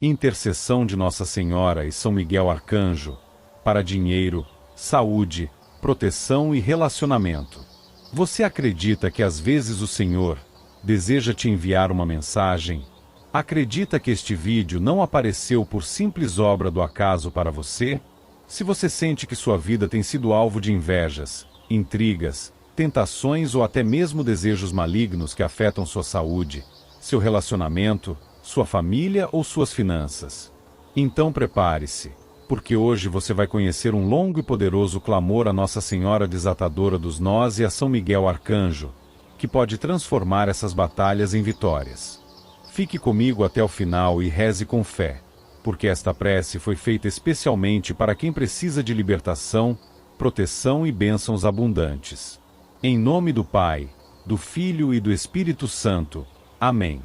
Intercessão de Nossa Senhora e São Miguel Arcanjo, para dinheiro, saúde, proteção e relacionamento. Você acredita que às vezes o Senhor deseja te enviar uma mensagem? Acredita que este vídeo não apareceu por simples obra do acaso para você? Se você sente que sua vida tem sido alvo de invejas, intrigas, tentações ou até mesmo desejos malignos que afetam sua saúde, seu relacionamento, sua família ou suas finanças, então prepare-se, porque hoje você vai conhecer um longo e poderoso clamor a Nossa Senhora Desatadora dos Nós e a São Miguel Arcanjo, que pode transformar essas batalhas em vitórias. Fique comigo até o final e reze com fé, porque esta prece foi feita especialmente para quem precisa de libertação, proteção e bênçãos abundantes. Em nome do Pai, do Filho e do Espírito Santo. Amém.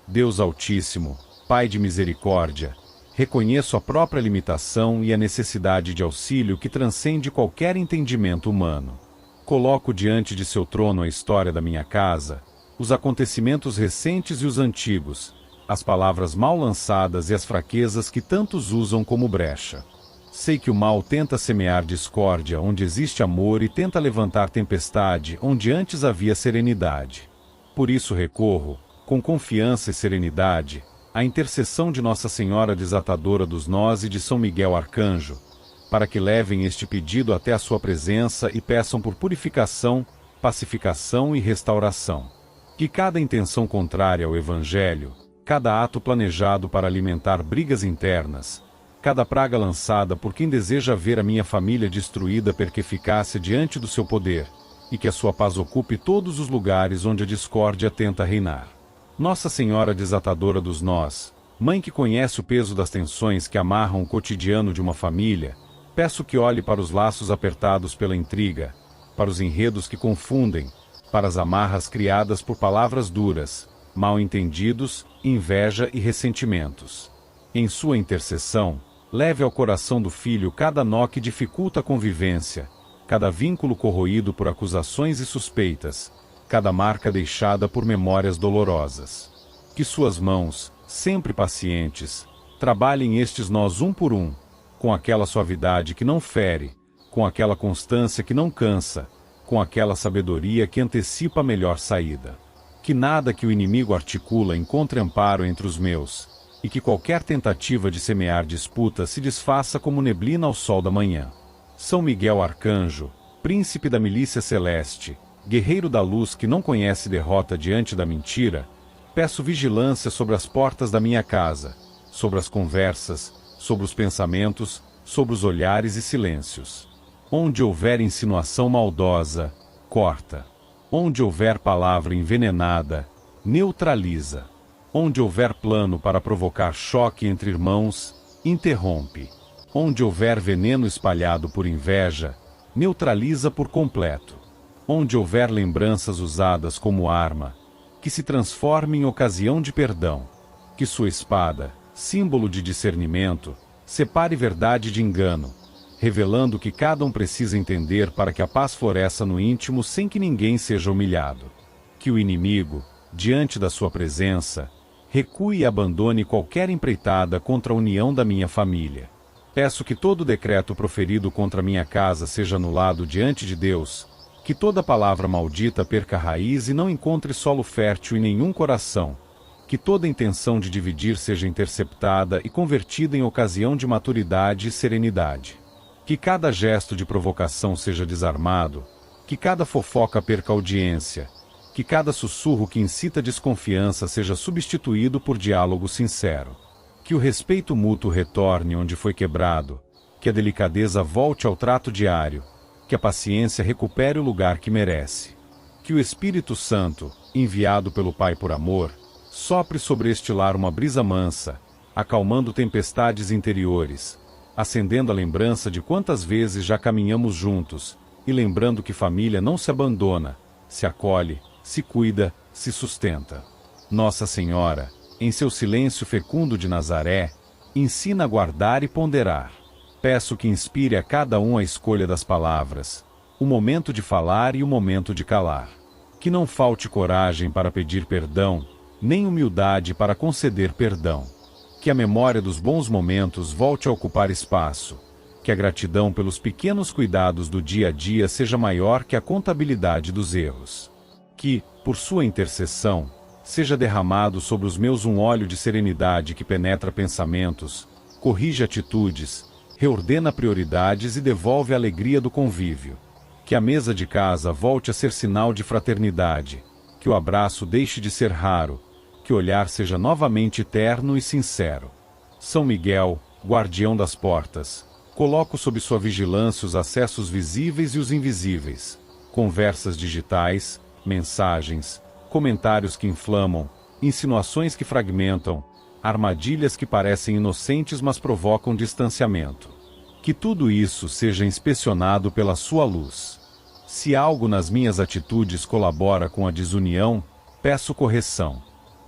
Deus Altíssimo, Pai de misericórdia, reconheço a própria limitação e a necessidade de auxílio que transcende qualquer entendimento humano. Coloco diante de seu trono a história da minha casa, os acontecimentos recentes e os antigos, as palavras mal lançadas e as fraquezas que tantos usam como brecha. Sei que o mal tenta semear discórdia onde existe amor e tenta levantar tempestade onde antes havia serenidade. Por isso recorro, com confiança e serenidade, à intercessão de Nossa Senhora Desatadora dos Nós e de São Miguel Arcanjo, para que levem este pedido até a sua presença e peçam por purificação, pacificação e restauração. Que cada intenção contrária ao Evangelho, cada ato planejado para alimentar brigas internas, cada praga lançada por quem deseja ver a minha família destruída perca eficácia diante do seu poder, e que a sua paz ocupe todos os lugares onde a discórdia tenta reinar. Nossa Senhora Desatadora dos Nós, Mãe que conhece o peso das tensões que amarram o cotidiano de uma família, peço que olhe para os laços apertados pela intriga, para os enredos que confundem, para as amarras criadas por palavras duras, mal-entendidos, inveja e ressentimentos. Em sua intercessão, leve ao coração do filho cada nó que dificulta a convivência, cada vínculo corroído por acusações e suspeitas, cada marca deixada por memórias dolorosas. Que suas mãos, sempre pacientes, trabalhem estes nós um por um, com aquela suavidade que não fere, com aquela constância que não cansa, com aquela sabedoria que antecipa a melhor saída. Que nada que o inimigo articula encontre amparo entre os meus, e que qualquer tentativa de semear disputa se desfaça como neblina ao sol da manhã. São Miguel Arcanjo, príncipe da milícia celeste, guerreiro da luz que não conhece derrota diante da mentira, peço vigilância sobre as portas da minha casa, sobre as conversas, sobre os pensamentos, sobre os olhares e silêncios. Onde houver insinuação maldosa, corta. Onde houver palavra envenenada, neutraliza. Onde houver plano para provocar choque entre irmãos, interrompe. Onde houver veneno espalhado por inveja, neutraliza por completo. Onde houver lembranças usadas como arma, que se transforme em ocasião de perdão. Que sua espada, símbolo de discernimento, separe verdade de engano, revelando o que cada um precisa entender para que a paz floresça no íntimo sem que ninguém seja humilhado. Que o inimigo, diante da sua presença, recue e abandone qualquer empreitada contra a união da minha família. Peço que todo decreto proferido contra minha casa seja anulado diante de Deus, que toda palavra maldita perca raiz e não encontre solo fértil em nenhum coração, que toda intenção de dividir seja interceptada e convertida em ocasião de maturidade e serenidade. Que cada gesto de provocação seja desarmado, que cada fofoca perca audiência, que cada sussurro que incita desconfiança seja substituído por diálogo sincero. Que o respeito mútuo retorne onde foi quebrado, que a delicadeza volte ao trato diário, que a paciência recupere o lugar que merece. Que o Espírito Santo, enviado pelo Pai por amor, sopre sobre este lar uma brisa mansa, acalmando tempestades interiores, acendendo a lembrança de quantas vezes já caminhamos juntos, e lembrando que família não se abandona, se acolhe, se cuida, se sustenta. Nossa Senhora, em seu silêncio fecundo de Nazaré, ensina a guardar e ponderar. Peço que inspire a cada um a escolha das palavras, o momento de falar e o momento de calar. Que não falte coragem para pedir perdão, nem humildade para conceder perdão. Que a memória dos bons momentos volte a ocupar espaço. Que a gratidão pelos pequenos cuidados do dia a dia seja maior que a contabilidade dos erros. Que, por sua intercessão, seja derramado sobre os meus um óleo de serenidade que penetra pensamentos, corrige atitudes, reordena prioridades e devolve a alegria do convívio. Que a mesa de casa volte a ser sinal de fraternidade. Que o abraço deixe de ser raro. Que o olhar seja novamente terno e sincero. São Miguel, guardião das portas, coloco sob sua vigilância os acessos visíveis e os invisíveis, conversas digitais, mensagens, comentários que inflamam, insinuações que fragmentam, armadilhas que parecem inocentes mas provocam distanciamento. Que tudo isso seja inspecionado pela sua luz. Se algo nas minhas atitudes colabora com a desunião, peço correção.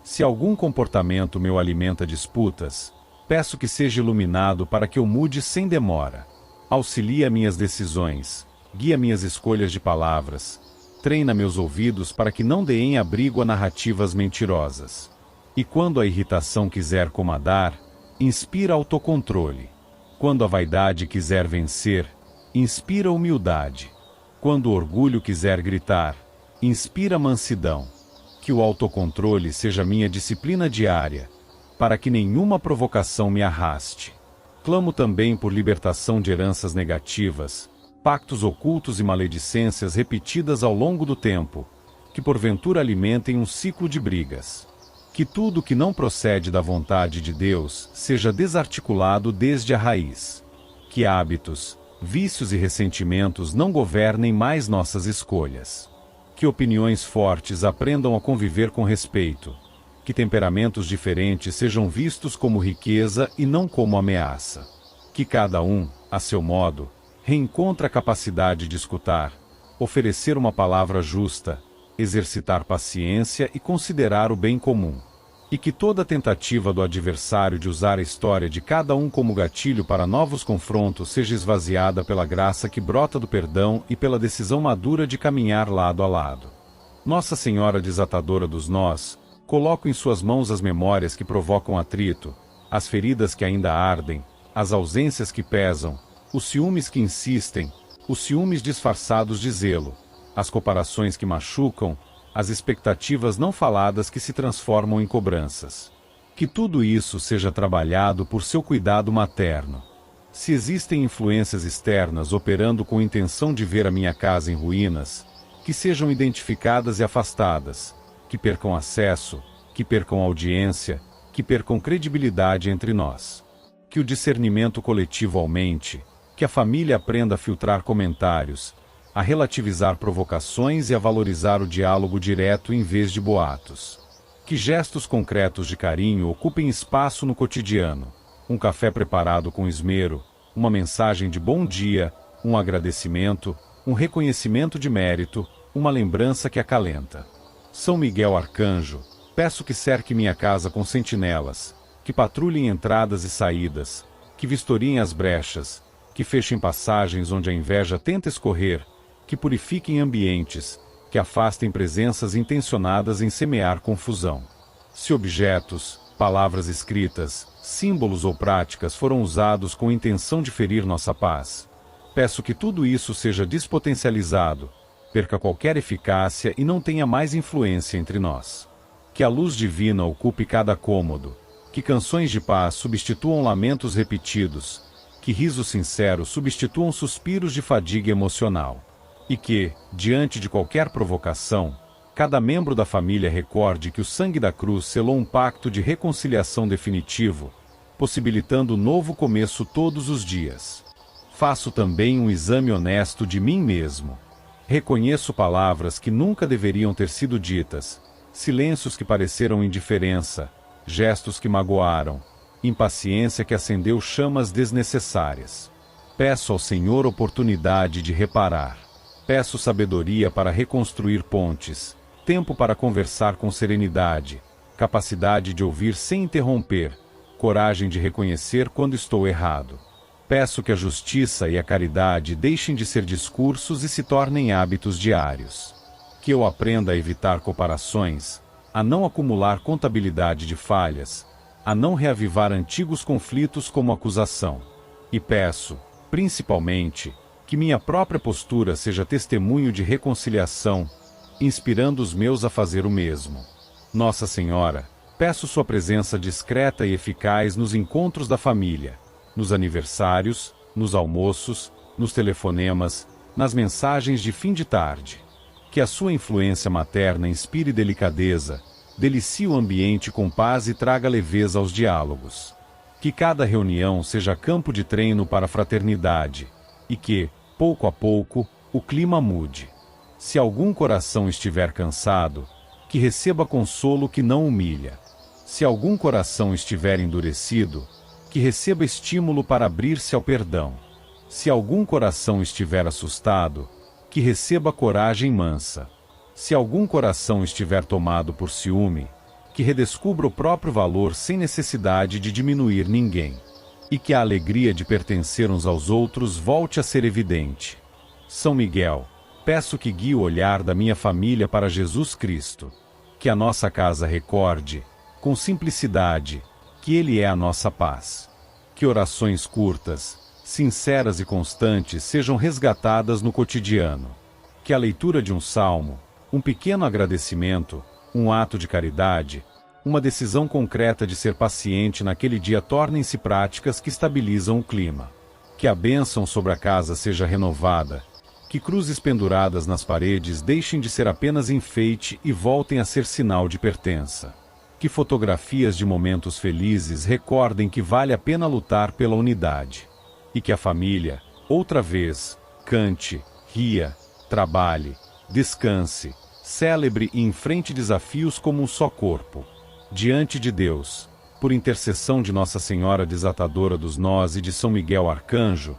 Se algum comportamento meu alimenta disputas, peço que seja iluminado para que eu mude sem demora. Auxilia minhas decisões, guia minhas escolhas de palavras, treina meus ouvidos para que não deem abrigo a narrativas mentirosas. E quando a irritação quiser comandar, inspira autocontrole. Quando a vaidade quiser vencer, inspira humildade. Quando o orgulho quiser gritar, inspira mansidão. Que o autocontrole seja minha disciplina diária, para que nenhuma provocação me arraste. Clamo também por libertação de heranças negativas, pactos ocultos e maledicências repetidas ao longo do tempo, que porventura alimentem um ciclo de brigas. Que tudo que não procede da vontade de Deus seja desarticulado desde a raiz. Que hábitos, vícios e ressentimentos não governem mais nossas escolhas. Que opiniões fortes aprendam a conviver com respeito. Que temperamentos diferentes sejam vistos como riqueza e não como ameaça. Que cada um, a seu modo, reencontre a capacidade de escutar, oferecer uma palavra justa, exercitar paciência e considerar o bem comum. E que toda tentativa do adversário de usar a história de cada um como gatilho para novos confrontos seja esvaziada pela graça que brota do perdão e pela decisão madura de caminhar lado a lado. Nossa Senhora desatadora dos nós, coloco em suas mãos as memórias que provocam atrito, as feridas que ainda ardem, as ausências que pesam, os ciúmes que insistem, os ciúmes disfarçados de zelo, as comparações que machucam, as expectativas não faladas que se transformam em cobranças. Que tudo isso seja trabalhado por seu cuidado materno. Se existem influências externas operando com intenção de ver a minha casa em ruínas, que sejam identificadas e afastadas, que percam acesso, que percam audiência, que percam credibilidade entre nós. Que o discernimento coletivo aumente, que a família aprenda a filtrar comentários, a relativizar provocações e a valorizar o diálogo direto em vez de boatos. Que gestos concretos de carinho ocupem espaço no cotidiano, um café preparado com esmero, uma mensagem de bom dia, um agradecimento, um reconhecimento de mérito, uma lembrança que acalenta. São Miguel Arcanjo, peço que cerque minha casa com sentinelas, que patrulhem entradas e saídas, que vistoriem as brechas, que fechem passagens onde a inveja tenta escorrer, que purifiquem ambientes, que afastem presenças intencionadas em semear confusão. Se objetos, palavras escritas, símbolos ou práticas foram usados com intenção de ferir nossa paz, peço que tudo isso seja despotencializado, perca qualquer eficácia e não tenha mais influência entre nós. Que a luz divina ocupe cada cômodo, que canções de paz substituam lamentos repetidos, que risos sinceros substituam suspiros de fadiga emocional. E que, diante de qualquer provocação, cada membro da família recorde que o sangue da cruz selou um pacto de reconciliação definitivo, possibilitando novo começo todos os dias. Faço também um exame honesto de mim mesmo. Reconheço palavras que nunca deveriam ter sido ditas, silêncios que pareceram indiferença, gestos que magoaram, impaciência que acendeu chamas desnecessárias. Peço ao Senhor oportunidade de reparar. Peço sabedoria para reconstruir pontes, tempo para conversar com serenidade, capacidade de ouvir sem interromper, coragem de reconhecer quando estou errado. Peço que a justiça e a caridade deixem de ser discursos e se tornem hábitos diários. Que eu aprenda a evitar comparações, a não acumular contabilidade de falhas, a não reavivar antigos conflitos como acusação. E peço, principalmente, que minha própria postura seja testemunho de reconciliação, inspirando os meus a fazer o mesmo. Nossa Senhora, peço sua presença discreta e eficaz nos encontros da família, nos aniversários, nos almoços, nos telefonemas, nas mensagens de fim de tarde. Que a sua influência materna inspire delicadeza, delicie o ambiente com paz e traga leveza aos diálogos. Que cada reunião seja campo de treino para a fraternidade, e que, pouco a pouco, o clima mude. Se algum coração estiver cansado, que receba consolo que não humilha. Se algum coração estiver endurecido, que receba estímulo para abrir-se ao perdão. Se algum coração estiver assustado, que receba coragem mansa. Se algum coração estiver tomado por ciúme, que redescubra o próprio valor sem necessidade de diminuir ninguém. E que a alegria de pertencer uns aos outros volte a ser evidente. São Miguel, peço que guie o olhar da minha família para Jesus Cristo. Que a nossa casa recorde, com simplicidade, que Ele é a nossa paz. Que orações curtas, sinceras e constantes sejam resgatadas no cotidiano. Que a leitura de um salmo, um pequeno agradecimento, um ato de caridade, uma decisão concreta de ser paciente naquele dia tornem-se práticas que estabilizam o clima. Que a bênção sobre a casa seja renovada, que cruzes penduradas nas paredes deixem de ser apenas enfeite e voltem a ser sinal de pertença. Que fotografias de momentos felizes recordem que vale a pena lutar pela unidade. E que a família, outra vez, cante, ria, trabalhe, descanse, celebre e enfrente desafios como um só corpo. Diante de Deus, por intercessão de Nossa Senhora Desatadora dos Nós e de São Miguel Arcanjo,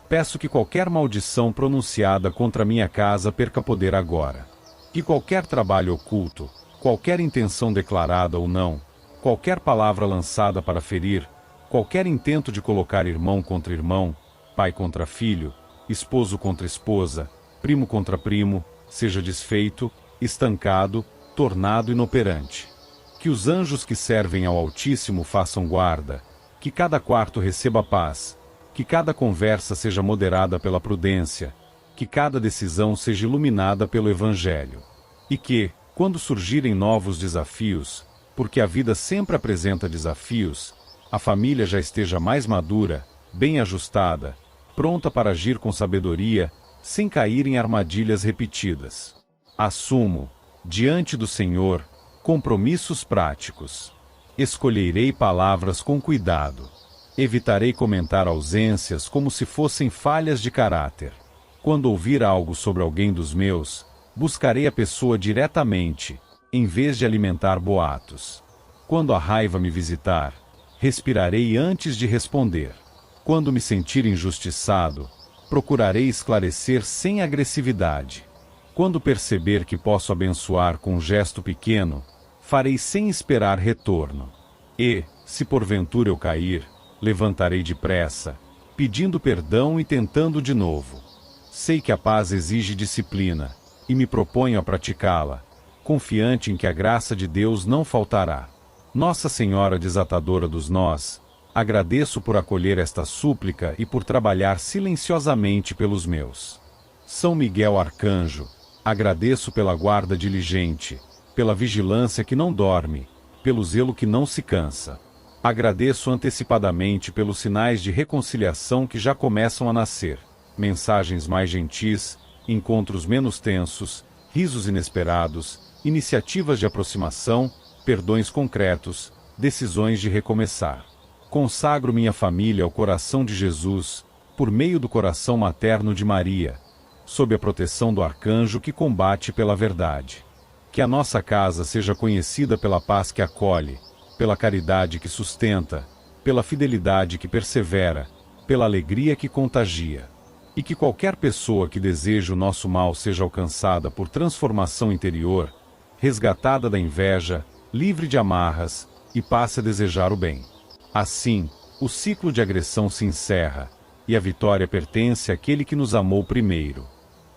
peço que qualquer maldição pronunciada contra minha casa perca poder agora. Que qualquer trabalho oculto, qualquer intenção declarada ou não, qualquer palavra lançada para ferir, qualquer intento de colocar irmão contra irmão, pai contra filho, esposo contra esposa, primo contra primo, seja desfeito, estancado, tornado inoperante. Que os anjos que servem ao Altíssimo façam guarda, que cada quarto receba paz, que cada conversa seja moderada pela prudência, que cada decisão seja iluminada pelo Evangelho. E que, quando surgirem novos desafios, porque a vida sempre apresenta desafios, a família já esteja mais madura, bem ajustada, pronta para agir com sabedoria, sem cair em armadilhas repetidas. Assumo, diante do Senhor, compromissos práticos. Escolherei palavras com cuidado. Evitarei comentar ausências como se fossem falhas de caráter. Quando ouvir algo sobre alguém dos meus, buscarei a pessoa diretamente, em vez de alimentar boatos. Quando a raiva me visitar, respirarei antes de responder. Quando me sentir injustiçado, procurarei esclarecer sem agressividade. Quando perceber que posso abençoar com um gesto pequeno, farei sem esperar retorno. E, se porventura eu cair, levantarei depressa, pedindo perdão e tentando de novo. Sei que a paz exige disciplina, e me proponho a praticá-la, confiante em que a graça de Deus não faltará. Nossa Senhora Desatadora dos Nós, agradeço por acolher esta súplica e por trabalhar silenciosamente pelos meus. São Miguel Arcanjo, agradeço pela guarda diligente, pela vigilância que não dorme, pelo zelo que não se cansa. Agradeço antecipadamente pelos sinais de reconciliação que já começam a nascer, mensagens mais gentis, encontros menos tensos, risos inesperados, iniciativas de aproximação, perdões concretos, decisões de recomeçar. Consagro minha família ao coração de Jesus, por meio do coração materno de Maria, sob a proteção do arcanjo que combate pela verdade. Que a nossa casa seja conhecida pela paz que acolhe, pela caridade que sustenta, pela fidelidade que persevera, pela alegria que contagia. E que qualquer pessoa que deseje o nosso mal seja alcançada por transformação interior, resgatada da inveja, livre de amarras, e passe a desejar o bem. Assim, o ciclo de agressão se encerra, e a vitória pertence àquele que nos amou primeiro.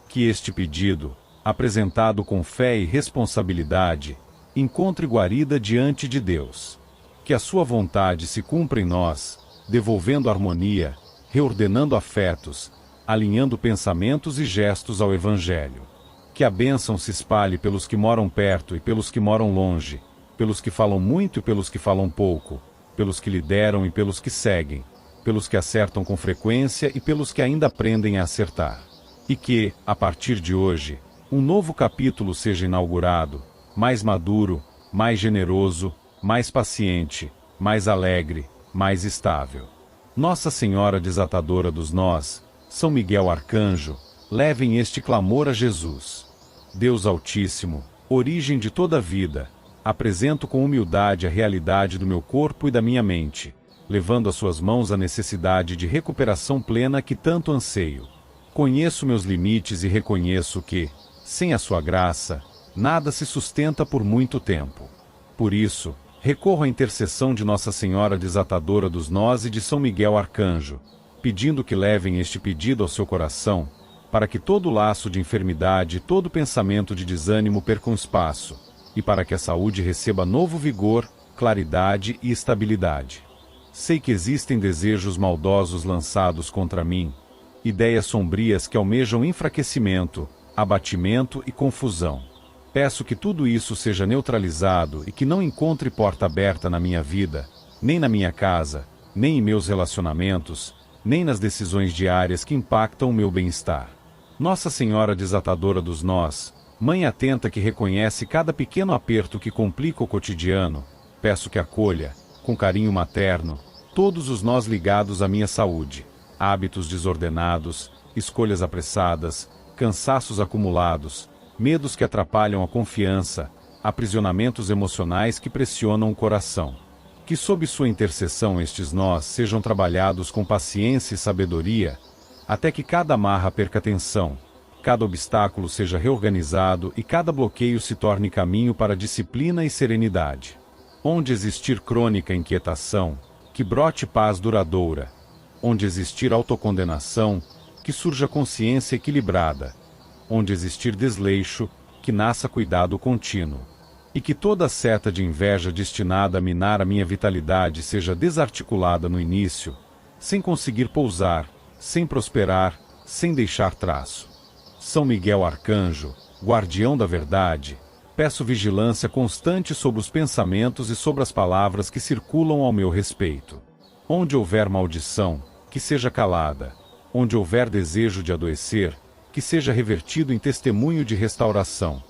Que este pedido, apresentado com fé e responsabilidade, encontre guarida diante de Deus. Que a sua vontade se cumpra em nós, devolvendo harmonia, reordenando afetos, alinhando pensamentos e gestos ao Evangelho. Que a bênção se espalhe pelos que moram perto e pelos que moram longe, pelos que falam muito e pelos que falam pouco, pelos que lideram e pelos que seguem, pelos que acertam com frequência e pelos que ainda aprendem a acertar. E que, a partir de hoje, um novo capítulo seja inaugurado, mais maduro, mais generoso, mais paciente, mais alegre, mais estável. Nossa Senhora Desatadora dos Nós, São Miguel Arcanjo, levem este clamor a Jesus. Deus Altíssimo, origem de toda a vida, apresento com humildade a realidade do meu corpo e da minha mente, levando às suas mãos a necessidade de recuperação plena que tanto anseio. Conheço meus limites e reconheço que, sem a sua graça, nada se sustenta por muito tempo. Por isso, recorro à intercessão de Nossa Senhora Desatadora dos Nós e de São Miguel Arcanjo, pedindo que levem este pedido ao seu coração, para que todo laço de enfermidade e todo pensamento de desânimo percam espaço, e para que a saúde receba novo vigor, claridade e estabilidade. Sei que existem desejos maldosos lançados contra mim, ideias sombrias que almejam enfraquecimento, abatimento e confusão. Peço que tudo isso seja neutralizado e que não encontre porta aberta na minha vida, nem na minha casa, nem em meus relacionamentos, nem nas decisões diárias que impactam o meu bem-estar. Nossa Senhora Desatadora dos Nós, Mãe atenta que reconhece cada pequeno aperto que complica o cotidiano, peço que acolha, com carinho materno, todos os nós ligados à minha saúde, hábitos desordenados, escolhas apressadas, cansaços acumulados, medos que atrapalham a confiança, aprisionamentos emocionais que pressionam o coração. Que sob sua intercessão estes nós sejam trabalhados com paciência e sabedoria, até que cada amarra perca tensão, cada obstáculo seja reorganizado e cada bloqueio se torne caminho para disciplina e serenidade. Onde existir crônica inquietação, que brote paz duradoura. Onde existir autocondenação, que surja consciência equilibrada. Onde existir desleixo, que nasça cuidado contínuo. E que toda seta de inveja destinada a minar a minha vitalidade seja desarticulada no início, sem conseguir pousar, sem prosperar, sem deixar traço. São Miguel Arcanjo, guardião da verdade, peço vigilância constante sobre os pensamentos e sobre as palavras que circulam ao meu respeito. Onde houver maldição, que seja calada. Onde houver desejo de adoecer, que seja revertido em testemunho de restauração.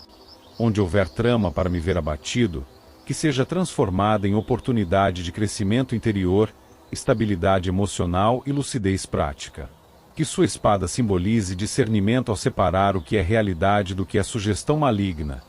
Onde houver trama para me ver abatido, que seja transformada em oportunidade de crescimento interior, estabilidade emocional e lucidez prática. Que sua espada simbolize discernimento ao separar o que é realidade do que é sugestão maligna.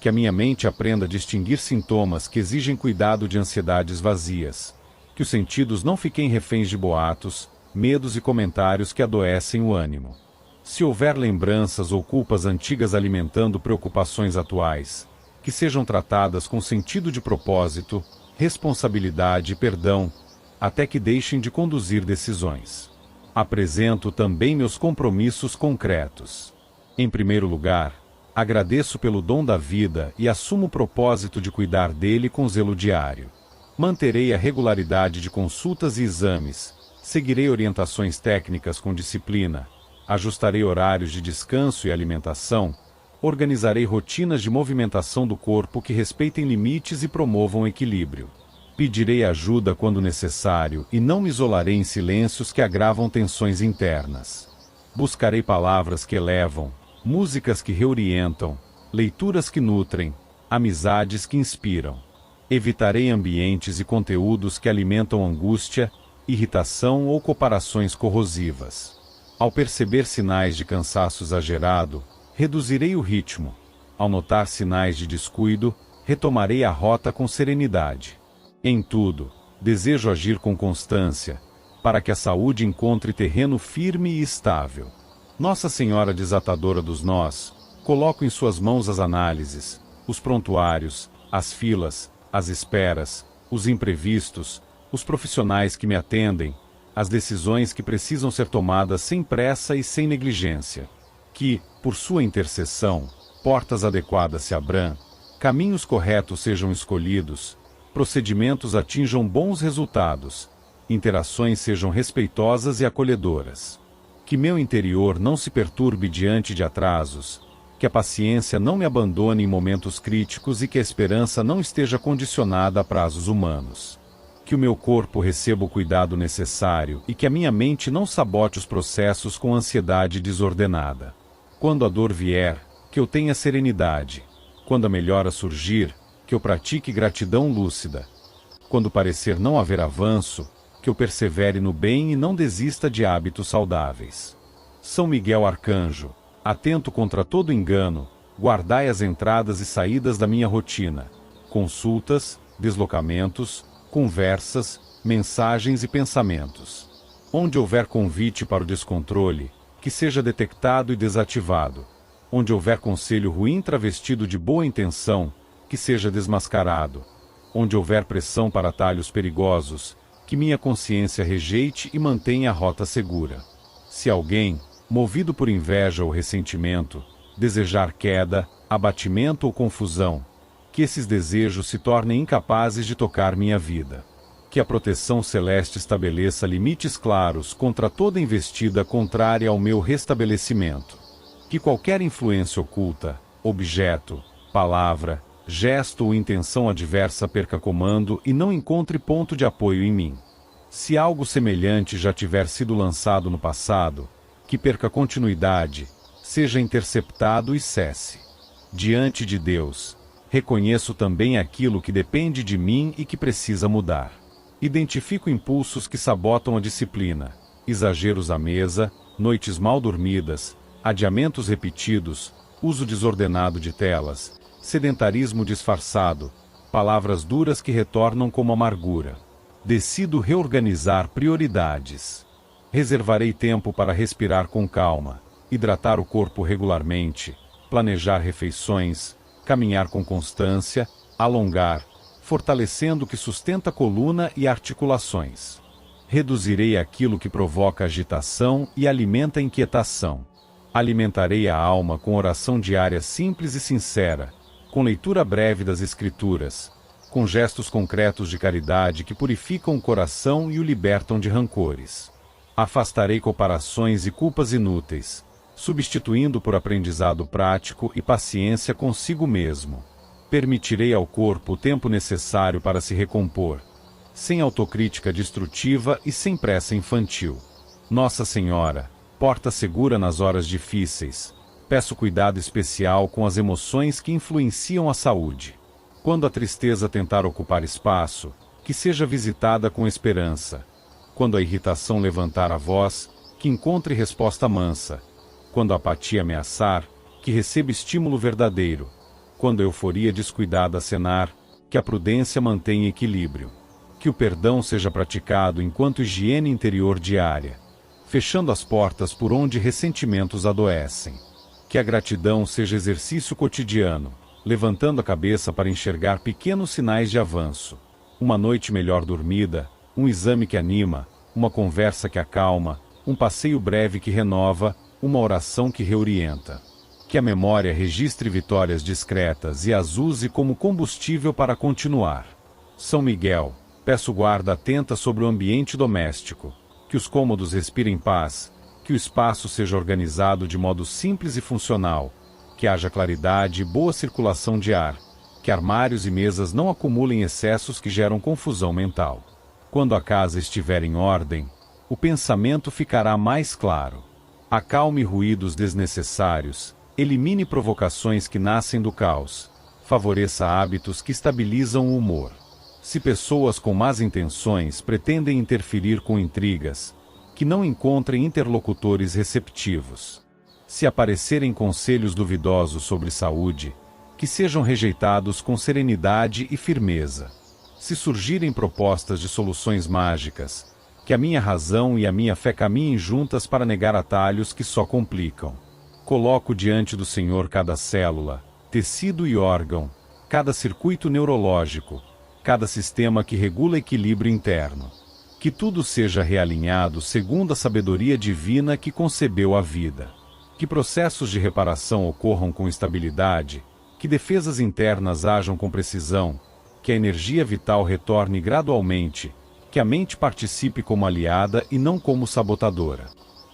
Que a minha mente aprenda a distinguir sintomas que exigem cuidado de ansiedades vazias. Que os sentidos não fiquem reféns de boatos, medos e comentários que adoecem o ânimo. Se houver lembranças ou culpas antigas alimentando preocupações atuais, que sejam tratadas com sentido de propósito, responsabilidade e perdão, até que deixem de conduzir decisões. Apresento também meus compromissos concretos. Em primeiro lugar, agradeço pelo dom da vida e assumo o propósito de cuidar dele com zelo diário. Manterei a regularidade de consultas e exames, seguirei orientações técnicas com disciplina, ajustarei horários de descanso e alimentação, organizarei rotinas de movimentação do corpo que respeitem limites e promovam equilíbrio. Pedirei ajuda quando necessário e não me isolarei em silêncios que agravam tensões internas. Buscarei palavras que elevam, músicas que reorientam, leituras que nutrem, amizades que inspiram. Evitarei ambientes e conteúdos que alimentam angústia, irritação ou comparações corrosivas. Ao perceber sinais de cansaço exagerado, reduzirei o ritmo. Ao notar sinais de descuido, retomarei a rota com serenidade. Em tudo, desejo agir com constância, para que a saúde encontre terreno firme e estável. Nossa Senhora Desatadora dos Nós, coloco em suas mãos as análises, os prontuários, as filas, as esperas, os imprevistos, os profissionais que me atendem, as decisões que precisam ser tomadas sem pressa e sem negligência. Que, por sua intercessão, portas adequadas se abram, caminhos corretos sejam escolhidos, procedimentos atinjam bons resultados, interações sejam respeitosas e acolhedoras. Que meu interior não se perturbe diante de atrasos, que a paciência não me abandone em momentos críticos e que a esperança não esteja condicionada a prazos humanos. Que o meu corpo receba o cuidado necessário e que a minha mente não sabote os processos com ansiedade desordenada. Quando a dor vier, que eu tenha serenidade. Quando a melhora surgir, que eu pratique gratidão lúcida. Quando parecer não haver avanço, que eu persevere no bem e não desista de hábitos saudáveis. São Miguel Arcanjo, atento contra todo engano, guardai as entradas e saídas da minha rotina, consultas, deslocamentos, conversas, mensagens e pensamentos. Onde houver convite para o descontrole, que seja detectado e desativado. Onde houver conselho ruim travestido de boa intenção, que seja desmascarado. Onde houver pressão para atalhos perigosos, que minha consciência rejeite e mantenha a rota segura. Se alguém, movido por inveja ou ressentimento, desejar queda, abatimento ou confusão, que esses desejos se tornem incapazes de tocar minha vida. Que a proteção celeste estabeleça limites claros contra toda investida contrária ao meu restabelecimento. Que qualquer influência oculta, objeto, palavra, gesto ou intenção adversa perca comando e não encontre ponto de apoio em mim. Se algo semelhante já tiver sido lançado no passado, que perca continuidade, seja interceptado e cesse. Diante de Deus, reconheço também aquilo que depende de mim e que precisa mudar. Identifico impulsos que sabotam a disciplina, exageros à mesa, noites mal dormidas, adiamentos repetidos, uso desordenado de telas, sedentarismo disfarçado, palavras duras que retornam como amargura. Decido reorganizar prioridades. Reservarei tempo para respirar com calma, hidratar o corpo regularmente, planejar refeições, caminhar com constância, alongar, fortalecendo o que sustenta a coluna e articulações. Reduzirei aquilo que provoca agitação e alimenta a inquietação. Alimentarei a alma com oração diária simples e sincera, com leitura breve das Escrituras, com gestos concretos de caridade que purificam o coração e o libertam de rancores. Afastarei comparações e culpas inúteis, substituindo por aprendizado prático e paciência consigo mesmo. Permitirei ao corpo o tempo necessário para se recompor, sem autocrítica destrutiva e sem pressa infantil. Nossa Senhora, porta segura nas horas difíceis, peço cuidado especial com as emoções que influenciam a saúde. Quando a tristeza tentar ocupar espaço, que seja visitada com esperança. Quando a irritação levantar a voz, que encontre resposta mansa. Quando a apatia ameaçar, que receba estímulo verdadeiro. Quando a euforia descuidada acenar, que a prudência mantenha equilíbrio. Que o perdão seja praticado enquanto higiene interior diária, fechando as portas por onde ressentimentos adoecem. Que a gratidão seja exercício cotidiano, levantando a cabeça para enxergar pequenos sinais de avanço. Uma noite melhor dormida, um exame que anima, uma conversa que acalma, um passeio breve que renova, uma oração que reorienta. Que a memória registre vitórias discretas e as use como combustível para continuar. São Miguel, peço guarda atenta sobre o ambiente doméstico, que os cômodos respirem paz, que o espaço seja organizado de modo simples e funcional, que haja claridade e boa circulação de ar, que armários e mesas não acumulem excessos que geram confusão mental. Quando a casa estiver em ordem, o pensamento ficará mais claro. Acalme ruídos desnecessários, elimine provocações que nascem do caos, favoreça hábitos que estabilizam o humor. Se pessoas com más intenções pretendem interferir com intrigas, que não encontrem interlocutores receptivos. Se aparecerem conselhos duvidosos sobre saúde, que sejam rejeitados com serenidade e firmeza. Se surgirem propostas de soluções mágicas, que a minha razão e a minha fé caminhem juntas para negar atalhos que só complicam. Coloco diante do Senhor cada célula, tecido e órgão, cada circuito neurológico, cada sistema que regula equilíbrio interno. Que tudo seja realinhado segundo a sabedoria divina que concebeu a vida. Que processos de reparação ocorram com estabilidade, que defesas internas ajam com precisão, que a energia vital retorne gradualmente, que a mente participe como aliada e não como sabotadora.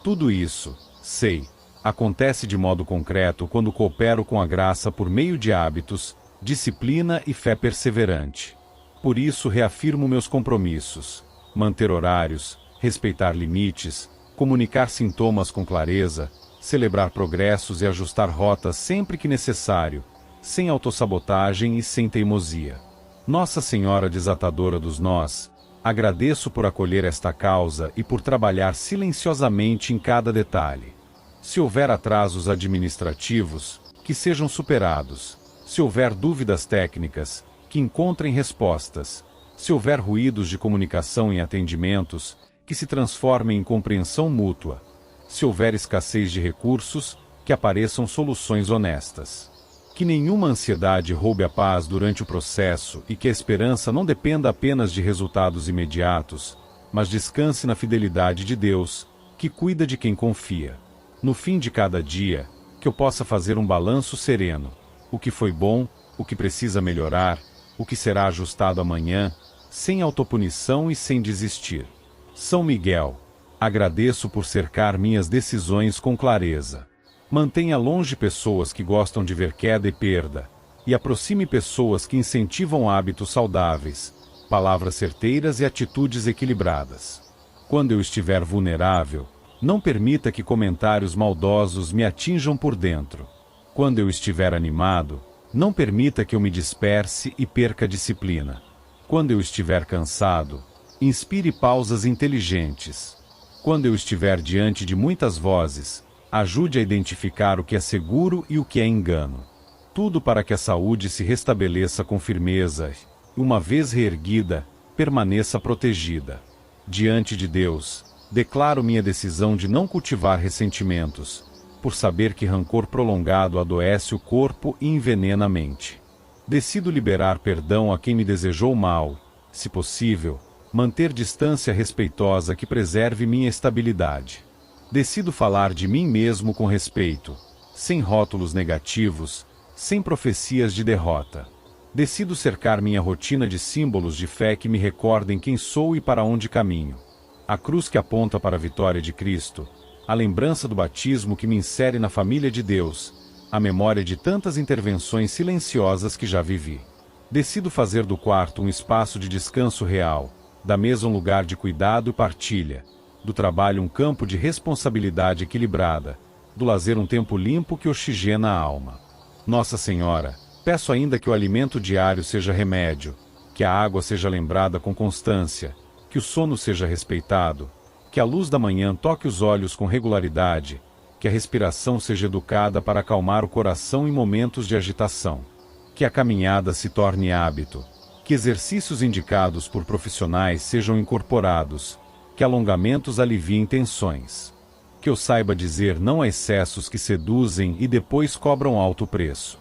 Tudo isso, sei, acontece de modo concreto quando coopero com a graça por meio de hábitos, disciplina e fé perseverante. Por isso reafirmo meus compromissos: manter horários, respeitar limites, comunicar sintomas com clareza, celebrar progressos e ajustar rotas sempre que necessário, sem autossabotagem e sem teimosia. Nossa Senhora Desatadora dos Nós, agradeço por acolher esta causa e por trabalhar silenciosamente em cada detalhe. Se houver atrasos administrativos, que sejam superados. Se houver dúvidas técnicas, que encontrem respostas. Se houver ruídos de comunicação em atendimentos, que se transformem em compreensão mútua. Se houver escassez de recursos, que apareçam soluções honestas. Que nenhuma ansiedade roube a paz durante o processo e que a esperança não dependa apenas de resultados imediatos, mas descanse na fidelidade de Deus, que cuida de quem confia. No fim de cada dia, que eu possa fazer um balanço sereno. O que foi bom, o que precisa melhorar, o que será ajustado amanhã, sem autopunição e sem desistir. São Miguel, agradeço por cercar minhas decisões com clareza. Mantenha longe pessoas que gostam de ver queda e perda, e aproxime pessoas que incentivam hábitos saudáveis, palavras certeiras e atitudes equilibradas. Quando eu estiver vulnerável, não permita que comentários maldosos me atinjam por dentro. Quando eu estiver animado, não permita que eu me disperse e perca a disciplina. Quando eu estiver cansado, inspire pausas inteligentes. Quando eu estiver diante de muitas vozes, ajude a identificar o que é seguro e o que é engano. Tudo para que a saúde se restabeleça com firmeza e, uma vez reerguida, permaneça protegida. Diante de Deus, declaro minha decisão de não cultivar ressentimentos, por saber que rancor prolongado adoece o corpo e envenena a mente. Decido liberar perdão a quem me desejou mal, se possível, manter distância respeitosa que preserve minha estabilidade. Decido falar de mim mesmo com respeito, sem rótulos negativos, sem profecias de derrota. Decido cercar minha rotina de símbolos de fé que me recordem quem sou e para onde caminho. A cruz que aponta para a vitória de Cristo, a lembrança do batismo que me insere na família de Deus, a memória de tantas intervenções silenciosas que já vivi. Decido fazer do quarto um espaço de descanso real, da mesa um lugar de cuidado e partilha, do trabalho um campo de responsabilidade equilibrada, do lazer um tempo limpo que oxigena a alma. Nossa Senhora, peço ainda que o alimento diário seja remédio, que a água seja lembrada com constância, que o sono seja respeitado, que a luz da manhã toque os olhos com regularidade, que a respiração seja educada para acalmar o coração em momentos de agitação, que a caminhada se torne hábito, que exercícios indicados por profissionais sejam incorporados, que alongamentos aliviem tensões, que eu saiba dizer não a excessos que seduzem e depois cobram alto preço,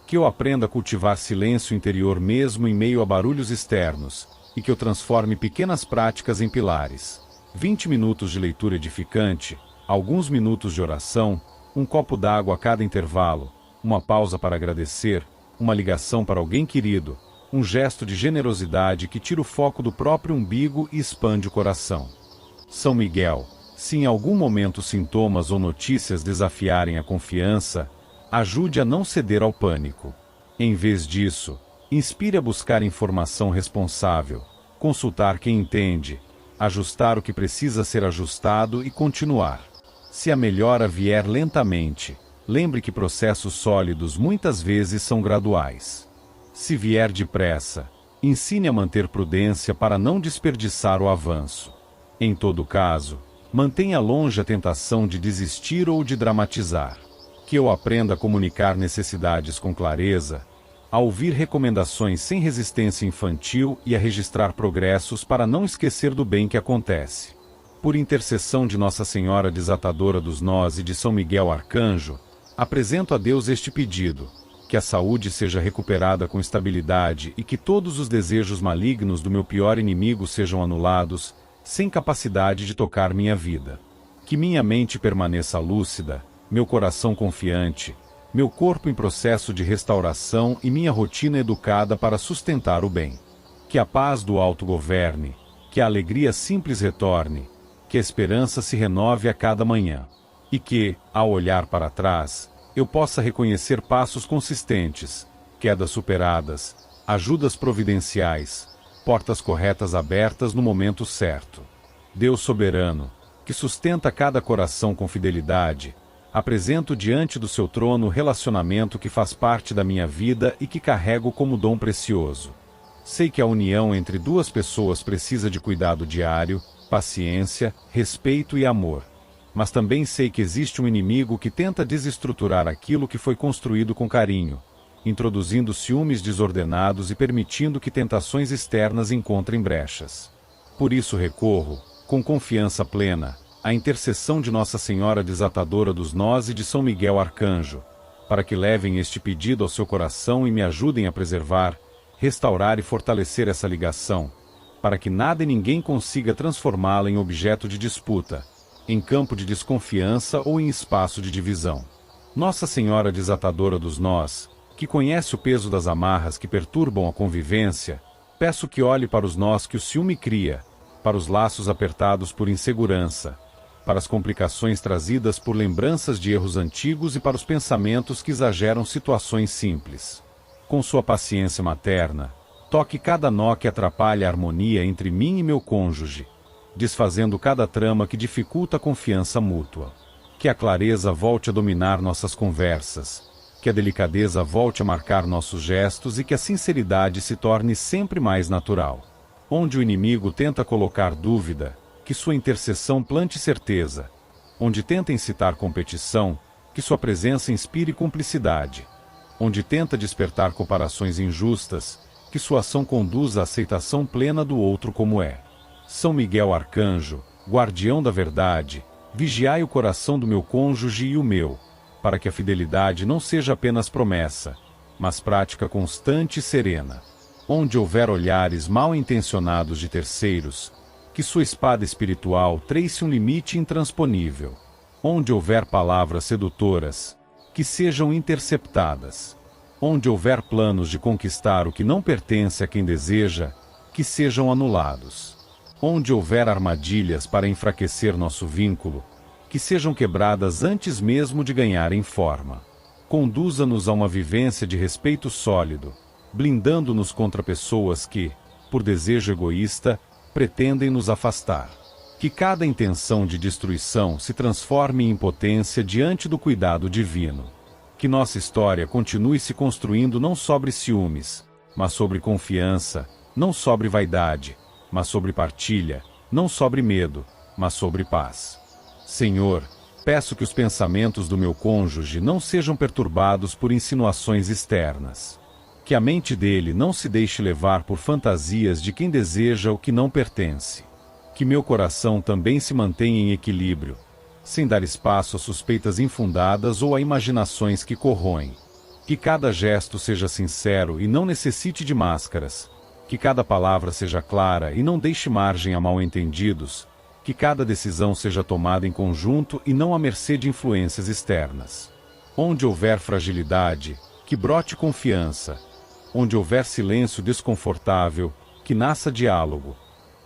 que eu aprenda a cultivar silêncio interior mesmo em meio a barulhos externos, e que eu transforme pequenas práticas em pilares. 20 minutos de leitura edificante, alguns minutos de oração, um copo d'água a cada intervalo, uma pausa para agradecer, uma ligação para alguém querido, um gesto de generosidade que tira o foco do próprio umbigo e expande o coração. São Miguel, se em algum momento sintomas ou notícias desafiarem a confiança, ajude a não ceder ao pânico. Em vez disso, inspire a buscar informação responsável, consultar quem entende, ajustar o que precisa ser ajustado e continuar. Se a melhora vier lentamente, lembre que processos sólidos muitas vezes são graduais. Se vier depressa, ensine a manter prudência para não desperdiçar o avanço. Em todo caso, mantenha longe a tentação de desistir ou de dramatizar. Que eu aprenda a comunicar necessidades com clareza, a ouvir recomendações sem resistência infantil e a registrar progressos para não esquecer do bem que acontece. Por intercessão de Nossa Senhora Desatadora dos Nós e de São Miguel Arcanjo, apresento a Deus este pedido: que a saúde seja recuperada com estabilidade e que todos os desejos malignos do meu pior inimigo sejam anulados, sem capacidade de tocar minha vida. Que minha mente permaneça lúcida, meu coração confiante, meu corpo em processo de restauração e minha rotina educada para sustentar o bem. Que a paz do alto governe, que a alegria simples retorne, que a esperança se renove a cada manhã. E que, ao olhar para trás, eu possa reconhecer passos consistentes, quedas superadas, ajudas providenciais, portas corretas abertas no momento certo. Deus soberano, que sustenta cada coração com fidelidade, apresento diante do seu trono o relacionamento que faz parte da minha vida e que carrego como dom precioso. Sei que a união entre duas pessoas precisa de cuidado diário, paciência, respeito e amor. Mas também sei que existe um inimigo que tenta desestruturar aquilo que foi construído com carinho, introduzindo ciúmes desordenados e permitindo que tentações externas encontrem brechas. Por isso recorro, com confiança plena, à intercessão de Nossa Senhora Desatadora dos Nós e de São Miguel Arcanjo, para que levem este pedido ao seu coração e me ajudem a preservar, restaurar e fortalecer essa ligação, para que nada e ninguém consiga transformá-la em objeto de disputa, em campo de desconfiança ou em espaço de divisão. Nossa Senhora Desatadora dos Nós, que conhece o peso das amarras que perturbam a convivência, peço que olhe para os nós que o ciúme cria, para os laços apertados por insegurança, para as complicações trazidas por lembranças de erros antigos e para os pensamentos que exageram situações simples. Com sua paciência materna, toque cada nó que atrapalha a harmonia entre mim e meu cônjuge, desfazendo cada trama que dificulta a confiança mútua. Que a clareza volte a dominar nossas conversas, que a delicadeza volte a marcar nossos gestos e que a sinceridade se torne sempre mais natural. Onde o inimigo tenta colocar dúvida, que sua intercessão plante certeza. Onde tenta incitar competição, que sua presença inspire cumplicidade. Onde tenta despertar comparações injustas, que sua ação conduza à aceitação plena do outro como é. São Miguel Arcanjo, guardião da verdade, vigiai o coração do meu cônjuge e o meu, para que a fidelidade não seja apenas promessa, mas prática constante e serena. Onde houver olhares mal intencionados de terceiros, que sua espada espiritual trace um limite intransponível. Onde houver palavras sedutoras, que sejam interceptadas. Onde houver planos de conquistar o que não pertence a quem deseja, que sejam anulados. Onde houver armadilhas para enfraquecer nosso vínculo, que sejam quebradas antes mesmo de ganharem forma. Conduza-nos a uma vivência de respeito sólido, blindando-nos contra pessoas que, por desejo egoísta, pretendem nos afastar. Que cada intenção de destruição se transforme em impotência diante do cuidado divino. Que nossa história continue se construindo não sobre ciúmes, mas sobre confiança, não sobre vaidade, mas sobre partilha, não sobre medo, mas sobre paz. Senhor, peço que os pensamentos do meu cônjuge não sejam perturbados por insinuações externas. Que a mente dele não se deixe levar por fantasias de quem deseja o que não pertence. Que meu coração também se mantenha em equilíbrio, sem dar espaço a suspeitas infundadas ou a imaginações que corroem. Que cada gesto seja sincero e não necessite de máscaras. Que cada palavra seja clara e não deixe margem a mal-entendidos. Que cada decisão seja tomada em conjunto e não à mercê de influências externas. Onde houver fragilidade, que brote confiança. Onde houver silêncio desconfortável, que nasça diálogo.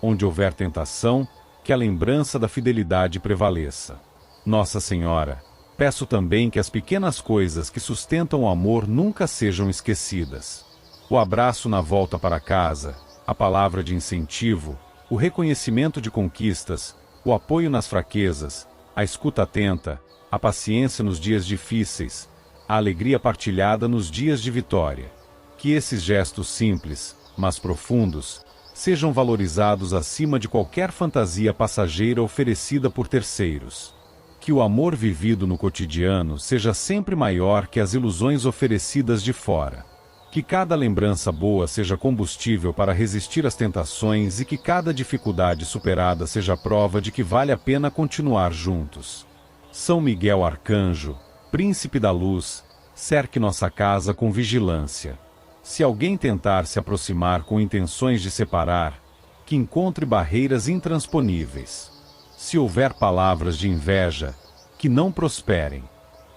Onde houver tentação, que a lembrança da fidelidade prevaleça. Nossa Senhora, peço também que as pequenas coisas que sustentam o amor nunca sejam esquecidas. O abraço na volta para casa, a palavra de incentivo, o reconhecimento de conquistas, o apoio nas fraquezas, a escuta atenta, a paciência nos dias difíceis, a alegria partilhada nos dias de vitória. Que esses gestos simples, mas profundos, sejam valorizados acima de qualquer fantasia passageira oferecida por terceiros. Que o amor vivido no cotidiano seja sempre maior que as ilusões oferecidas de fora. Que cada lembrança boa seja combustível para resistir às tentações e que cada dificuldade superada seja prova de que vale a pena continuar juntos. São Miguel Arcanjo, Príncipe da Luz, cerque nossa casa com vigilância. Se alguém tentar se aproximar com intenções de separar, que encontre barreiras intransponíveis. Se houver palavras de inveja, que não prosperem.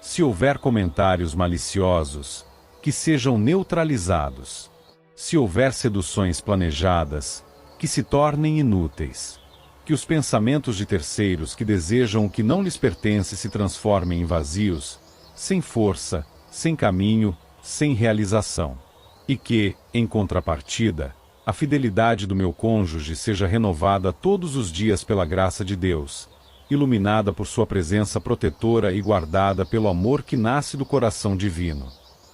Se houver comentários maliciosos, que sejam neutralizados. Se houver seduções planejadas, que se tornem inúteis. Que os pensamentos de terceiros que desejam o que não lhes pertence se transformem em vazios, sem força, sem caminho, sem realização. E que, em contrapartida, a fidelidade do meu cônjuge seja renovada todos os dias pela graça de Deus, iluminada por sua presença protetora e guardada pelo amor que nasce do coração divino.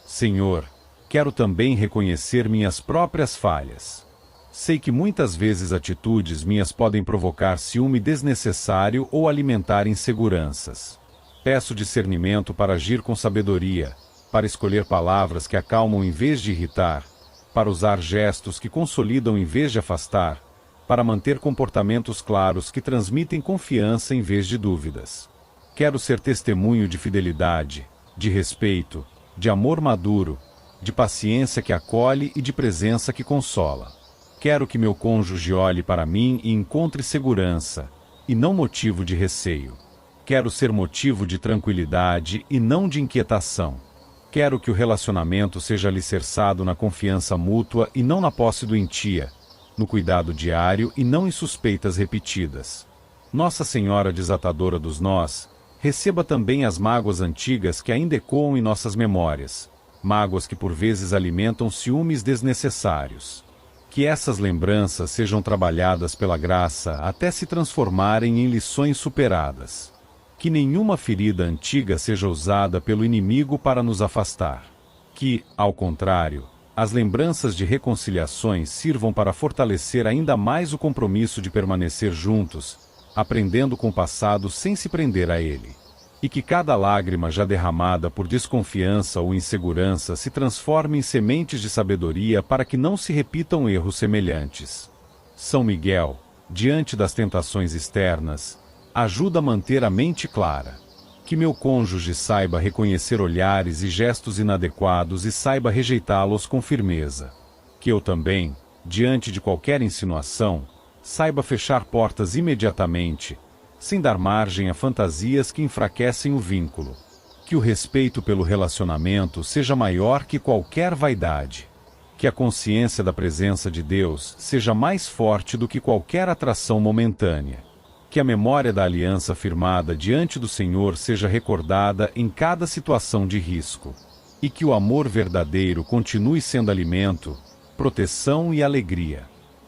Senhor, quero também reconhecer minhas próprias falhas. Sei que muitas vezes atitudes minhas podem provocar ciúme desnecessário ou alimentar inseguranças. Peço discernimento para agir com sabedoria, para escolher palavras que acalmam em vez de irritar, para usar gestos que consolidam em vez de afastar, para manter comportamentos claros que transmitem confiança em vez de dúvidas. Quero ser testemunho de fidelidade, de respeito, de amor maduro, de paciência que acolhe e de presença que consola. Quero que meu cônjuge olhe para mim e encontre segurança, e não motivo de receio. Quero ser motivo de tranquilidade e não de inquietação. Quero que o relacionamento seja alicerçado na confiança mútua e não na posse doentia, no cuidado diário e não em suspeitas repetidas. Nossa Senhora Desatadora dos Nós, receba também as mágoas antigas que ainda ecoam em nossas memórias, mágoas que por vezes alimentam ciúmes desnecessários. Que essas lembranças sejam trabalhadas pela graça até se transformarem em lições superadas. Que nenhuma ferida antiga seja usada pelo inimigo para nos afastar. Que, ao contrário, as lembranças de reconciliações sirvam para fortalecer ainda mais o compromisso de permanecer juntos, aprendendo com o passado sem se prender a ele. E que cada lágrima já derramada por desconfiança ou insegurança se transforme em sementes de sabedoria para que não se repitam erros semelhantes. São Miguel, diante das tentações externas, ajuda a manter a mente clara. Que meu cônjuge saiba reconhecer olhares e gestos inadequados e saiba rejeitá-los com firmeza. Que eu também, diante de qualquer insinuação, saiba fechar portas imediatamente, sem dar margem a fantasias que enfraquecem o vínculo. Que o respeito pelo relacionamento seja maior que qualquer vaidade. Que a consciência da presença de Deus seja mais forte do que qualquer atração momentânea. Que a memória da aliança firmada diante do Senhor seja recordada em cada situação de risco. E que o amor verdadeiro continue sendo alimento, proteção e alegria.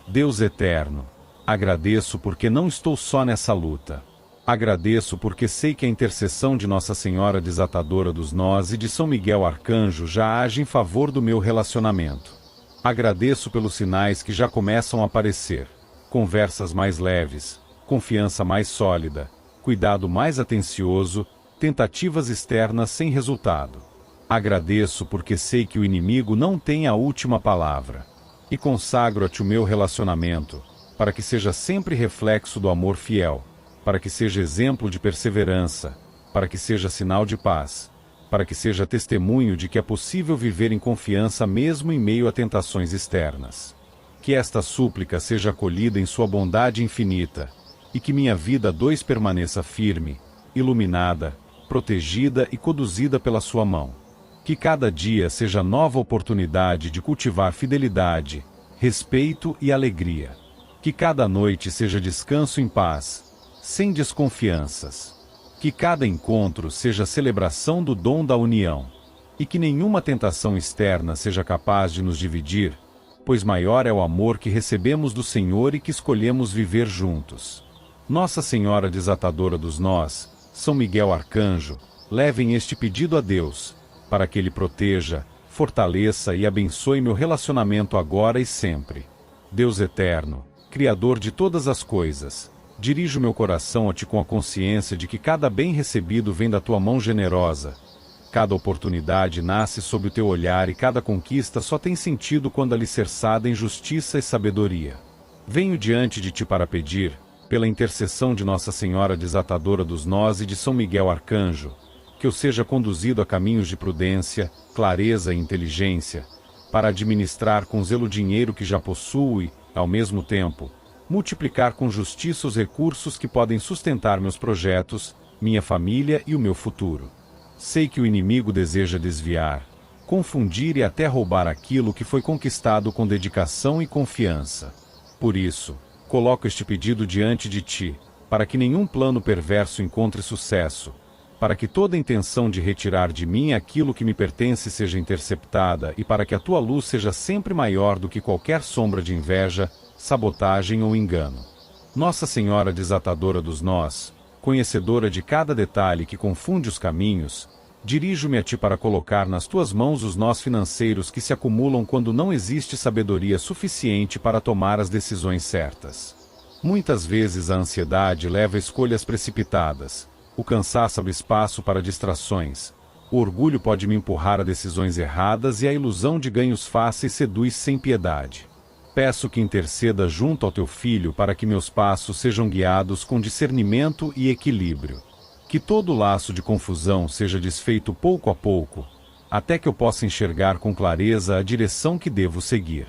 Deus eterno, agradeço porque não estou só nessa luta. Agradeço porque sei que a intercessão de Nossa Senhora Desatadora dos Nós e de São Miguel Arcanjo já age em favor do meu relacionamento. Agradeço pelos sinais que já começam a aparecer. Conversas mais leves, confiança mais sólida, cuidado mais atencioso, tentativas externas sem resultado. Agradeço porque sei que o inimigo não tem a última palavra. E consagro-te o meu relacionamento, para que seja sempre reflexo do amor fiel, para que seja exemplo de perseverança, para que seja sinal de paz, para que seja testemunho de que é possível viver em confiança mesmo em meio a tentações externas. Que esta súplica seja acolhida em sua bondade infinita, e que minha vida a dois permaneça firme, iluminada, protegida e conduzida pela sua mão. Que cada dia seja nova oportunidade de cultivar fidelidade, respeito e alegria. Que cada noite seja descanso em paz, sem desconfianças. Que cada encontro seja celebração do dom da união. E que nenhuma tentação externa seja capaz de nos dividir, pois maior é o amor que recebemos do Senhor e que escolhemos viver juntos. Nossa Senhora Desatadora dos Nós, São Miguel Arcanjo, levem este pedido a Deus, para que Ele proteja, fortaleça e abençoe meu relacionamento agora e sempre. Deus eterno, Criador de todas as coisas, dirijo meu coração a Ti com a consciência de que cada bem recebido vem da Tua mão generosa. Cada oportunidade nasce sob o Teu olhar e cada conquista só tem sentido quando alicerçada em justiça e sabedoria. Venho diante de Ti para pedir, pela intercessão de Nossa Senhora Desatadora dos Nós e de São Miguel Arcanjo, que eu seja conduzido a caminhos de prudência, clareza e inteligência, para administrar com zelo o dinheiro que já possuo e, ao mesmo tempo, multiplicar com justiça os recursos que podem sustentar meus projetos, minha família e o meu futuro. Sei que o inimigo deseja desviar, confundir e até roubar aquilo que foi conquistado com dedicação e confiança. Por isso, coloco este pedido diante de ti, para que nenhum plano perverso encontre sucesso, para que toda intenção de retirar de mim aquilo que me pertence seja interceptada e para que a tua luz seja sempre maior do que qualquer sombra de inveja, sabotagem ou engano. Nossa Senhora desatadora dos nós, conhecedora de cada detalhe que confunde os caminhos, dirijo-me a ti para colocar nas tuas mãos os nós financeiros que se acumulam quando não existe sabedoria suficiente para tomar as decisões certas. Muitas vezes a ansiedade leva a escolhas precipitadas, o cansaço abre espaço para distrações, o orgulho pode me empurrar a decisões erradas e a ilusão de ganhos fáceis seduz sem piedade. Peço que interceda junto ao teu Filho para que meus passos sejam guiados com discernimento e equilíbrio. Que todo laço de confusão seja desfeito pouco a pouco, até que eu possa enxergar com clareza a direção que devo seguir.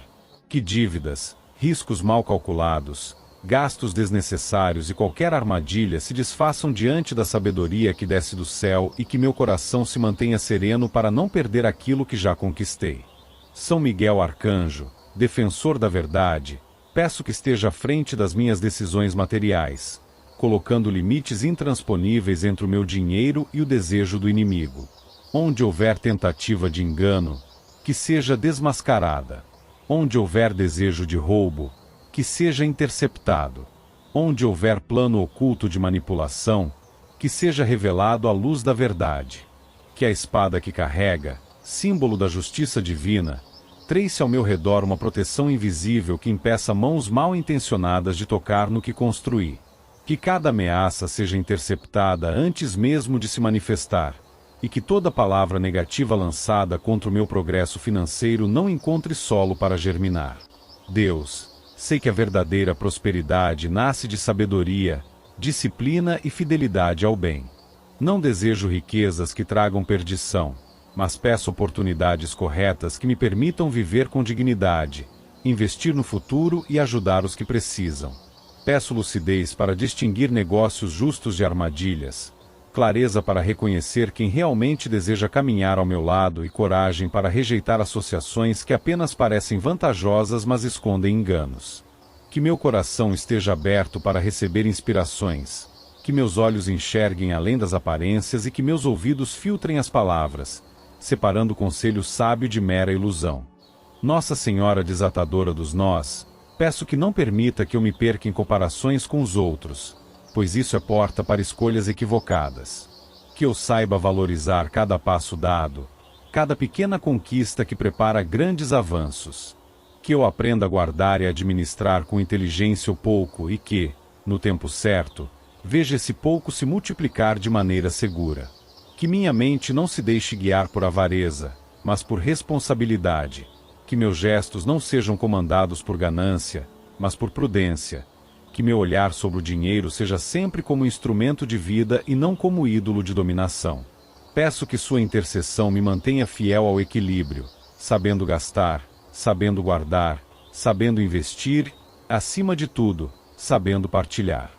Que dívidas, riscos mal calculados, gastos desnecessários e qualquer armadilha se desfaçam diante da sabedoria que desce do céu e que meu coração se mantenha sereno para não perder aquilo que já conquistei. São Miguel Arcanjo, defensor da verdade, peço que esteja à frente das minhas decisões materiais, colocando limites intransponíveis entre o meu dinheiro e o desejo do inimigo. Onde houver tentativa de engano, que seja desmascarada. Onde houver desejo de roubo, que seja interceptado. Onde houver plano oculto de manipulação, que seja revelado à luz da verdade. Que a espada que carrega, símbolo da justiça divina, trace ao meu redor uma proteção invisível que impeça mãos mal intencionadas de tocar no que construí. Que cada ameaça seja interceptada antes mesmo de se manifestar, e que toda palavra negativa lançada contra o meu progresso financeiro não encontre solo para germinar. Deus, sei que a verdadeira prosperidade nasce de sabedoria, disciplina e fidelidade ao bem. Não desejo riquezas que tragam perdição, mas peço oportunidades corretas que me permitam viver com dignidade, investir no futuro e ajudar os que precisam. Peço lucidez para distinguir negócios justos de armadilhas, clareza para reconhecer quem realmente deseja caminhar ao meu lado e coragem para rejeitar associações que apenas parecem vantajosas mas escondem enganos. Que meu coração esteja aberto para receber inspirações, que meus olhos enxerguem além das aparências e que meus ouvidos filtrem as palavras, separando o conselho sábio de mera ilusão. Nossa Senhora desatadora dos nós, peço que não permita que eu me perca em comparações com os outros, pois isso é porta para escolhas equivocadas. Que eu saiba valorizar cada passo dado, cada pequena conquista que prepara grandes avanços. Que eu aprenda a guardar e administrar com inteligência o pouco e que, no tempo certo, veja esse pouco se multiplicar de maneira segura. Que minha mente não se deixe guiar por avareza, mas por responsabilidade. Que meus gestos não sejam comandados por ganância, mas por prudência. Que meu olhar sobre o dinheiro seja sempre como instrumento de vida e não como ídolo de dominação. Peço que sua intercessão me mantenha fiel ao equilíbrio, sabendo gastar, sabendo guardar, sabendo investir, acima de tudo, sabendo partilhar.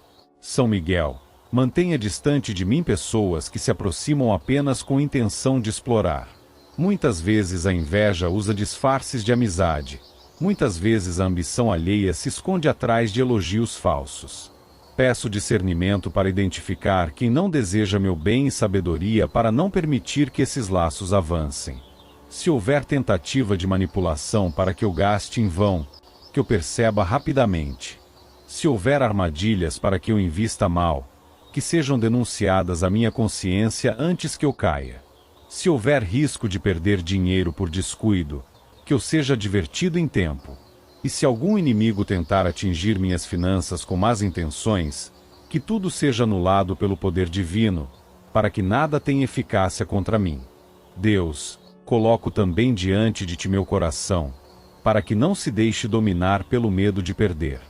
São Miguel, mantenha distante de mim pessoas que se aproximam apenas com intenção de explorar. Muitas vezes a inveja usa disfarces de amizade. Muitas vezes a ambição alheia se esconde atrás de elogios falsos. Peço discernimento para identificar quem não deseja meu bem e sabedoria para não permitir que esses laços avancem. Se houver tentativa de manipulação para que eu gaste em vão, que eu perceba rapidamente. Se houver armadilhas para que eu invista mal, que sejam denunciadas à minha consciência antes que eu caia. Se houver risco de perder dinheiro por descuido, que eu seja advertido em tempo. E se algum inimigo tentar atingir minhas finanças com más intenções, que tudo seja anulado pelo poder divino, para que nada tenha eficácia contra mim. Deus, coloco também diante de ti meu coração, para que não se deixe dominar pelo medo de perder.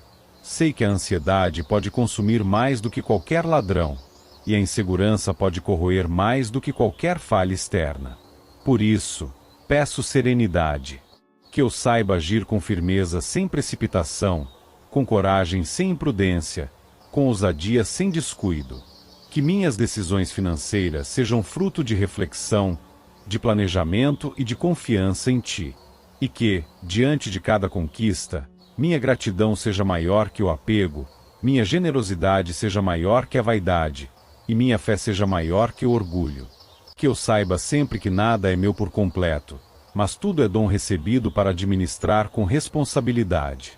Sei que a ansiedade pode consumir mais do que qualquer ladrão, e a insegurança pode corroer mais do que qualquer falha externa. Por isso, peço serenidade. Que eu saiba agir com firmeza sem precipitação, com coragem sem imprudência, com ousadia sem descuido. Que minhas decisões financeiras sejam fruto de reflexão, de planejamento e de confiança em Ti. E que, diante de cada conquista, minha gratidão seja maior que o apego, minha generosidade seja maior que a vaidade, e minha fé seja maior que o orgulho. Que eu saiba sempre que nada é meu por completo, mas tudo é dom recebido para administrar com responsabilidade.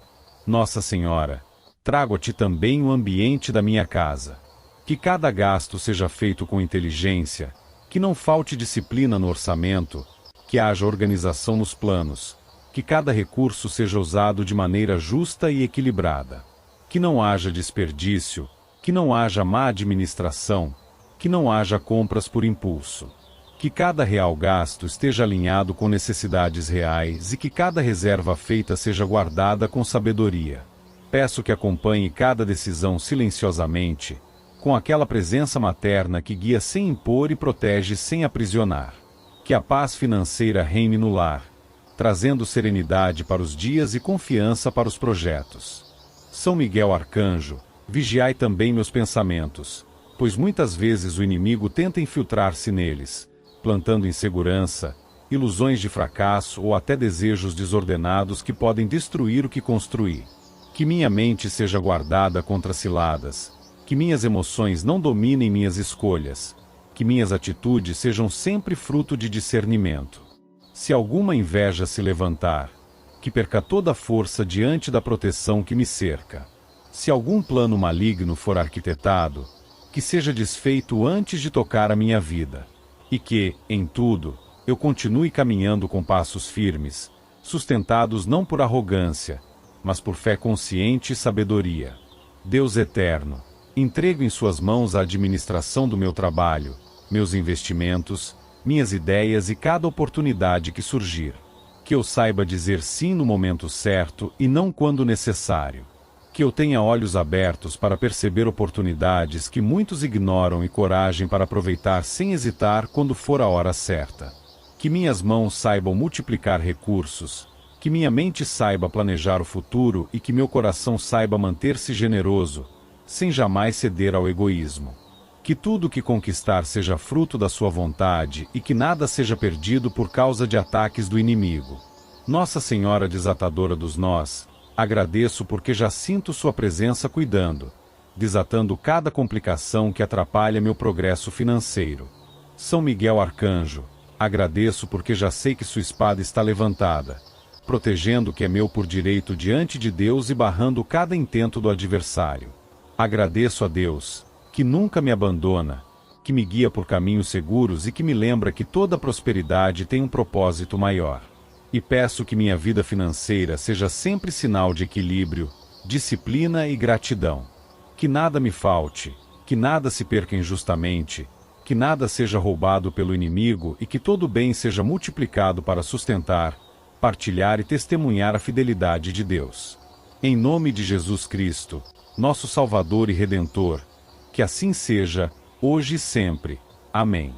Nossa Senhora, trago a Ti também o ambiente da minha casa. Que cada gasto seja feito com inteligência, que não falte disciplina no orçamento, que haja organização nos planos, que cada recurso seja usado de maneira justa e equilibrada, que não haja desperdício, que não haja má administração, que não haja compras por impulso, que cada real gasto esteja alinhado com necessidades reais e que cada reserva feita seja guardada com sabedoria. Peço que acompanhe cada decisão silenciosamente, com aquela presença materna que guia sem impor e protege sem aprisionar. Que a paz financeira reine no lar, trazendo serenidade para os dias e confiança para os projetos. São Miguel Arcanjo, vigiai também meus pensamentos, pois muitas vezes o inimigo tenta infiltrar-se neles, plantando insegurança, ilusões de fracasso ou até desejos desordenados que podem destruir o que construí. Que minha mente seja guardada contra ciladas, que minhas emoções não dominem minhas escolhas, que minhas atitudes sejam sempre fruto de discernimento. Se alguma inveja se levantar, que perca toda a força diante da proteção que me cerca. Se algum plano maligno for arquitetado, que seja desfeito antes de tocar a minha vida. E que, em tudo, eu continue caminhando com passos firmes, sustentados não por arrogância, mas por fé consciente e sabedoria. Deus eterno, entrego em Suas mãos a administração do meu trabalho, meus investimentos, minhas ideias e cada oportunidade que surgir. Que eu saiba dizer sim no momento certo e não quando necessário. Que eu tenha olhos abertos para perceber oportunidades que muitos ignoram e coragem para aproveitar sem hesitar quando for a hora certa. Que minhas mãos saibam multiplicar recursos, que minha mente saiba planejar o futuro e que meu coração saiba manter-se generoso, sem jamais ceder ao egoísmo. Que tudo o que conquistar seja fruto da Sua vontade e que nada seja perdido por causa de ataques do inimigo. Nossa Senhora desatadora dos nós, agradeço porque já sinto Sua presença cuidando, desatando cada complicação que atrapalha meu progresso financeiro. São Miguel Arcanjo, agradeço porque já sei que Sua espada está levantada, protegendo o que é meu por direito diante de Deus e barrando cada intento do adversário. Agradeço a Deus, que nunca me abandona, que me guia por caminhos seguros e que me lembra que toda prosperidade tem um propósito maior. E peço que minha vida financeira seja sempre sinal de equilíbrio, disciplina e gratidão. Que nada me falte, que nada se perca injustamente, que nada seja roubado pelo inimigo e que todo bem seja multiplicado para sustentar, partilhar e testemunhar a fidelidade de Deus. Em nome de Jesus Cristo, nosso Salvador e Redentor, que assim seja, hoje e sempre. Amém.